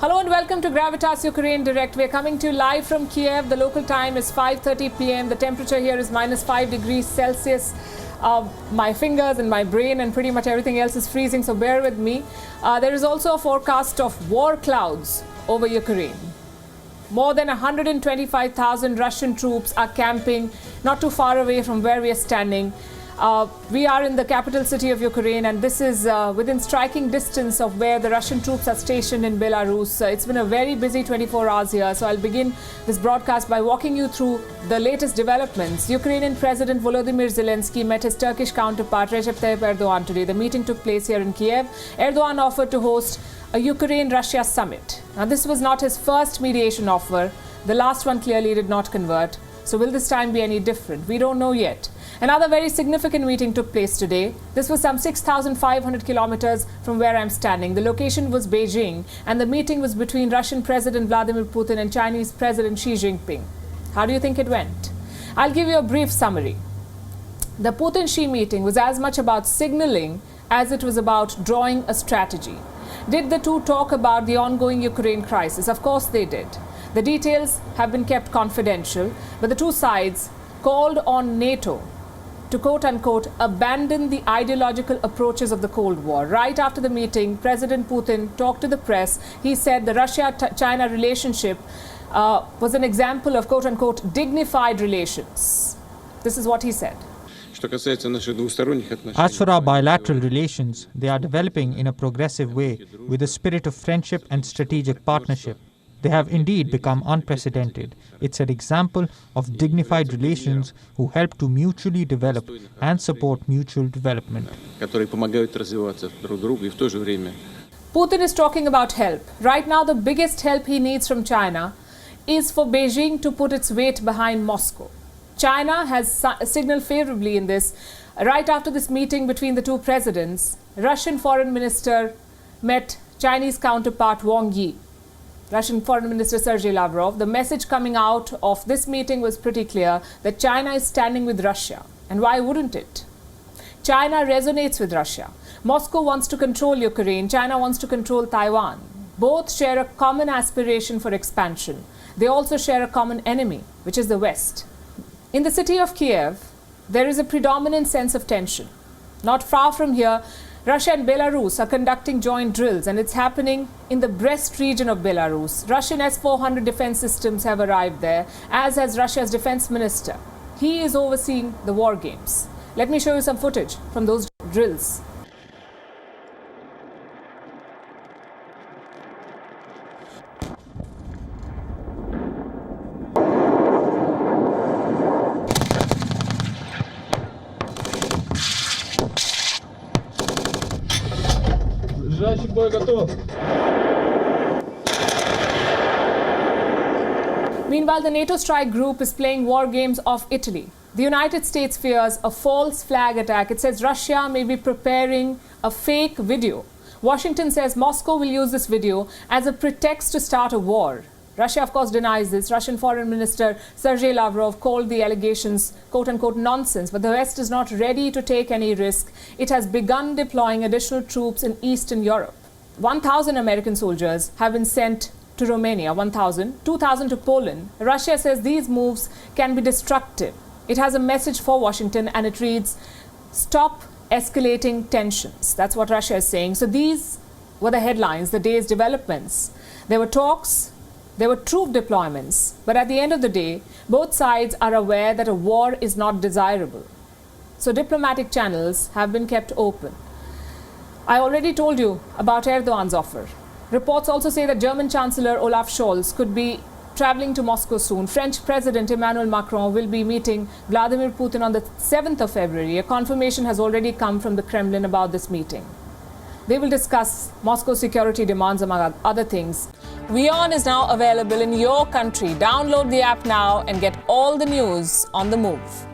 Hello and welcome to Gravitas Ukraine Direct. We're coming to you live from Kyiv. The local time is 5:30 p.m. The temperature here is -5 degrees Celsius. My fingers and my brain and pretty much everything else is freezing, so bear with me. There is also a forecast of war clouds over Ukraine. More than 125,000 Russian troops are camping not too far away from where we are standing. We are in the capital city of Ukraine, and this is within striking distance of where the Russian troops are stationed in Belarus. It's been a very busy 24 hours here, so I'll begin this broadcast by walking you through the latest developments. Ukrainian President Volodymyr Zelensky met his Turkish counterpart Recep Tayyip Erdogan today. The meeting took place here in Kyiv. Erdogan offered to host a Ukraine-Russia summit. Now, this was not his first mediation offer. The last one clearly did not convert. So will this time be any different? We don't know yet. Another very significant meeting took place today. This was some 6,500 kilometers from where I'm standing. The location was Beijing, and the meeting was between Russian President Vladimir Putin and Chinese President Xi Jinping. How do you think it went? I'll give you a brief summary. The Putin-Xi meeting was as much about signaling as it was about drawing a strategy. Did the two talk about the ongoing Ukraine crisis? Of course they did. The details have been kept confidential, but the two sides called on NATO to quote-unquote abandon the ideological approaches of the Cold War. Right after the meeting, President Putin talked to the press. He said the Russia-China relationship was an example of quote-unquote dignified relations. This is what he said. As for our bilateral relations, they are developing in a progressive way with a spirit of friendship and strategic partnership. They have indeed become unprecedented. It's an example of dignified relations who help to mutually develop and support mutual development. Putin is talking about help. Right now, the biggest help he needs from China is for Beijing to put its weight behind Moscow. China has signaled favorably in this. Right after this meeting between the two presidents, Russian Foreign Minister met Chinese counterpart Wang Yi. Russian Foreign Minister Sergei Lavrov. The message coming out of this meeting was pretty clear that China is standing with Russia. And why wouldn't it? China resonates with Russia. Moscow wants to control Ukraine. China wants to control Taiwan. Both share a common aspiration for expansion. They also share a common enemy, which is the West. In the city of Kyiv, there is a predominant sense of tension. Not far from here, Russia and Belarus are conducting joint drills, and it's happening in the Brest region of Belarus. Russian S-400 defense systems have arrived there, as has Russia's defense minister. He is overseeing the war games. Let me show you some footage from those drills. Meanwhile, the NATO strike group is playing war games off Italy. The United States fears a false flag attack. It says Russia may be preparing a fake video. Washington says Moscow will use this video as a pretext to start a war. Russia, of course, denies this. Russian Foreign Minister Sergei Lavrov called the allegations quote-unquote nonsense, but the West is not ready to take any risk. It has begun deploying additional troops in Eastern Europe. 1,000 American soldiers have been sent to Romania, 1,000, 2,000 to Poland. Russia says these moves can be destructive. It has a message for Washington, and it reads, "Stop escalating tensions." That's what Russia is saying. So these were the headlines, the day's developments. There were talks, there were troop deployments, but at the end of the day, both sides are aware that a war is not desirable. So diplomatic channels have been kept open. I already told you about Erdogan's offer. Reports also say that German Chancellor Olaf Scholz could be traveling to Moscow soon. French President Emmanuel Macron will be meeting Vladimir Putin on the 7th of February. A confirmation has already come from the Kremlin about this meeting. They will discuss Moscow's security demands, among other things. WION is now available in your country. Download the app now and get all the news on the move.